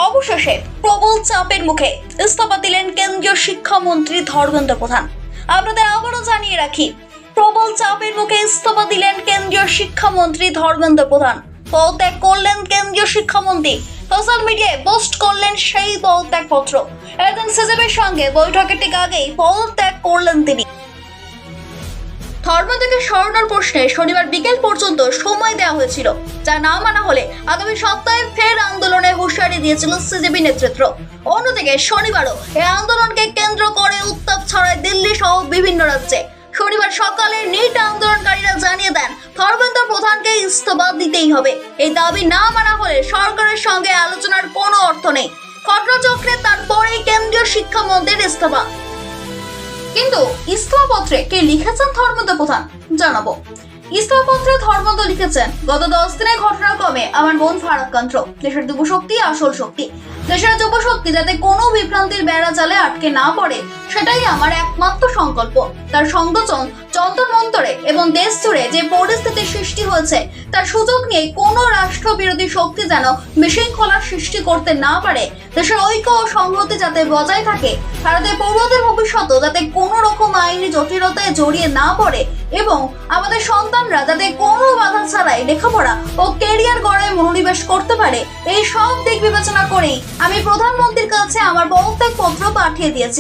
অবশেষে প্রবল চাপের মুখে ইস্তফা দিলেন কেন্দ্রীয় শিক্ষামন্ত্রী ধর্মেন্দ্র প্রধান। আপনাদের আবারও জানিয়ে রাখি, প্রবল চাপের মুখে ইস্তফা দিলেন কেন্দ্রীয় শিক্ষামন্ত্রী ধর্মেন্দ্র প্রধান। পদত্যাগ করলেন কেন্দ্রীয় শিক্ষামন্ত্রী। সোশ্যাল মিডিয়ায় পোস্ট করলেন সেই পদত্যাগ পত্র। এদিন সিজেপির সঙ্গে বৈঠকের ঠিক আগেই পদত্যাগ করলেন তিনি। ধর্মেন্দ্রকে সরানোর প্রশ্নে শনিবার বিকেল পর্যন্ত সময় দেওয়া হয়েছিল, যা না মানা হলে আগামী সপ্তাহে ফের আন্দোলনে হুঁশিয়ারি দিয়েছিল সিজেপি নেতৃত্ব। অন্যদিকে শনিবারও এই আন্দোলনকে কেন্দ্র করে উত্তাপ ছড়ায় দিল্লি সহ বিভিন্ন রাজ্যে। শনিবার সকালে নিট আন্দোলনকারীরা জানিয়ে দেন ধর্মেন্দ্র প্রধানকে ইস্তফা দিতেই হবে। এই দাবি না মানা হলে সরকারের সঙ্গে আলোচনার কোনো অর্থ নেই। ঘটনাচক্রে তারপরেই কেন্দ্রীয় শিক্ষামন্ত্রীর ইস্তফা। কিন্তু ইস্তফাপত্রে কে লিখেছেন ধর্মেন্দ্র প্রধান জানাবো। ইস্তফাপত্রে ধর্মেন্দ্র লিখেছেন, গত 10 দিনের ঘটনাক্রমে আমার মন ফারাক্কান্ত। দেশের যুব শক্তি আসল শক্তি। দেশের যুব শক্তি যাতে কোনো বিভ্রান্তির বেড়া জালে আটকে না পড়ে, সেটাই আমার একমাত্র সংকল্প। তার সংগঠন যন্তর মন্তরে এবং দেশ জুড়ে যে পরিস্থিতির সৃষ্টি হয়েছে, তার সুযোগ নিয়ে কোনো রাষ্ট্রবিরোধী শক্তি যেন বিশৃঙ্খলার সৃষ্টি করতে না পারে। দেশের ঐক্য ও সংহতি যাতে বজায় থাকে, ভারতের পৌরদের ভবিষ্যৎও যাতে কোনো রকম আইনি জটিলতায় জড়িয়ে না পড়ে এবং আমাদের সন্তানরা যাতে কোনো বাধা ছাড়াই লেখাপড়া ও ক্যারিয়ার গড়ায় মনোনিবেশ করতে পারে, এই সব দিক বিবেচনা করেই আমি প্রধানমন্ত্রীর কাছে আমার পদত্যাগ পত্র পাঠিয়ে দিয়েছি।